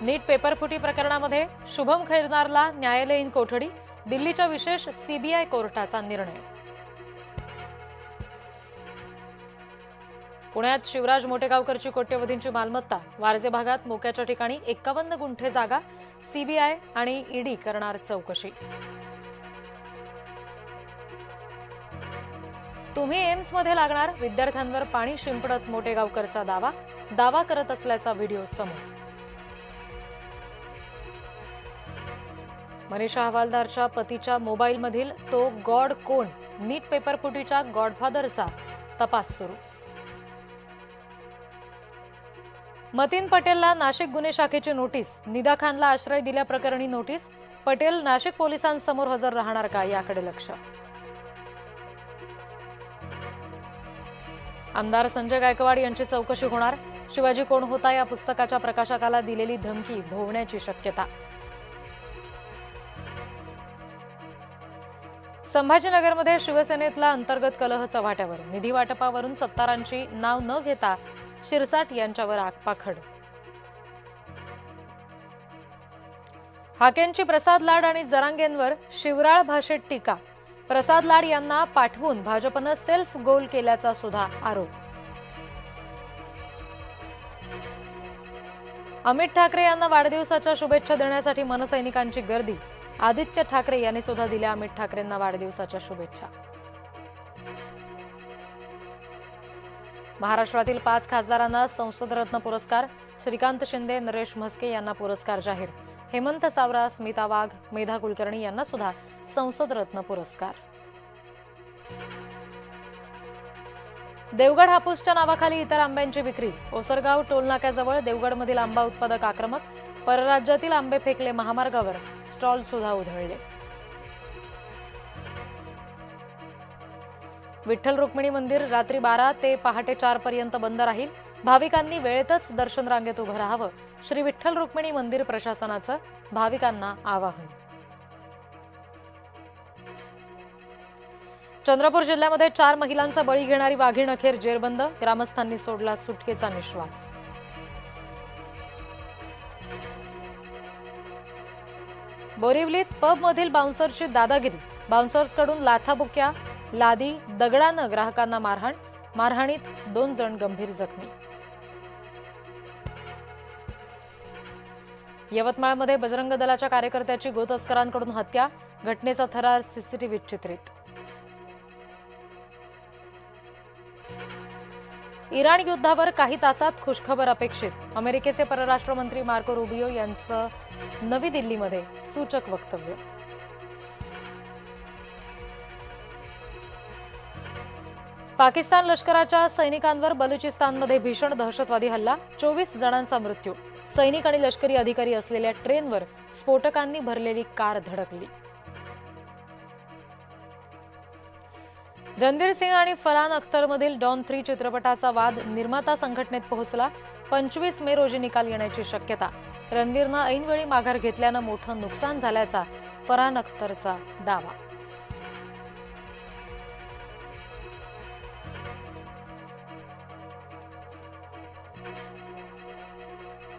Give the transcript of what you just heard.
नीट पेपरफुटी प्रकरणामध्ये शुभम खैरनारला न्यायालयीन कोठडी, दिल्लीच्या विशेष सीबीआय कोर्टाचा निर्णय. पुण्यात शिवराज मोटेगावकरची कोट्यवधींची मालमत्ता, वारजे भागात मोक्याच्या ठिकाणी 51 गुंठे जागा, सीबीआय आणि ईडी करणार चौकशी. तुम्ही एम्समध्ये लागणार, विद्यार्थ्यांवर पाणी शिंपडत मोटेगावकरचा दावा करत असल्याचा व्हिडिओ समोर. मनीषा हवालदारच्या पतीच्या मोबाईलमधील तो गॉड कोण, नीट पेपरफुटीच्या गॉडफादरचा तपास सुरू. मतीन पटेलला नाशिक गुन्हे शाखेची नोटीस, निदा खानला आश्रय दिल्याप्रकरणी नोटीस. पटेल नाशिक पोलिसांसमोर हजर राहणार का, याकडे लक्ष. आमदार संजय गायकवाड यांची चौकशी होणार, शिवाजी कोण होता या पुस्तकाच्या प्रकाशकाला दिलेली धमकी भोवण्याची शक्यता. संभाजीनगरमध्ये शिवसेनेतला अंतर्गत कलह चव्हाट्यावर, निधी वाटपावरून सत्तारांची नाव न घेता शिरसाट यांच्यावर आगपाखड. हाकेंची प्रसाद लाड आणि जरांगेंवर शिवराळ भाषेत टीका, प्रसाद लाड यांना पाठवून भाजपनं सेल्फ गोल केल्याचा सुद्धा आरोप. अमित ठाकरे यांना वाढदिवसाच्या शुभेच्छा देण्यासाठी मनसैनिकांची गर्दी, आदित्य ठाकरे यांनी सुद्धा दिल्या अमित ठाकरेंना वाढदिवसाच्या शुभेच्छा. महाराष्ट्रातील 5 खासदारांना संसद रत्न पुरस्कार, श्रीकांत शिंदे, नरेश म्हस्के यांना पुरस्कार जाहीर. हेमंत सावरा, स्मिता वाघ, मेधा कुलकर्णी यांना सुद्धा संसद रत्न पुरस्कार. देवगड हापूसच्या नावाखाली इतर आंब्यांची विक्री, ओसरगाव टोलनाक्याजवळ देवगडमधील आंबा उत्पादक आक्रमक, परराज्यातील आंबे फेकले महामार्गावर, स्टॉल सुद्धा उधळले. विठ्ठल रुक्मिणी मंदिर रात्री 12 ते पहाटे 4 पर्यंत बंद राहील, भाविकांनी वेळेतच दर्शन रांगेत उभं राहावं, श्री विठ्ठल रुक्मिणी मंदिर प्रशासनाचं भाविकांना आवाहन. चंद्रपूर जिल्ह्यामध्ये 4 महिलांचा बळी घेणारी वाघीण अखेर जेरबंद, ग्रामस्थांनी सोडला सुटकेचा निश्वास. बोरिवलीत पबमधील बाउन्सरची दादागिरी, बाउन्सर्सकडून लाथाबुक्या, लादी, दगडानं ग्राहकांना मारहाणीत 2 जण गंभीर जखमी. यवतमाळमध्ये बजरंग दलाच्या कार्यकर्त्याची गोतस्करांकडून हत्या, घटनेचा थरार सीसीटीव्हीत चित्रित. इराण युद्धावर काही तासात खुशखबर अपेक्षित, अमेरिकेचे परराष्ट्र मंत्री मार्को रुबियो यांचं नवी दिल्लीमध्ये सूचक वक्तव्य. पाकिस्तान लष्कराच्या सैनिकांवर बलुचिस्तानमध्ये भीषण दहशतवादी हल्ला, 24 जणांचा मृत्यू, सैनिक आणि लष्करी अधिकारी असलेल्या ट्रेनवर स्फोटकांनी भरलेली कार धडकली. रणधीर सिंग आणि फरहान अख्तरमधील डॉन 3 चित्रपटाचा वाद निर्माता संघटनेत पोहोचला, 25 मे रोजी निकाल येण्याची शक्यता. रणधीरनं ऐनवेळी माघार घेतल्यानं मोठं नुकसान झाल्याचा फरहान अख्तरचा दावा.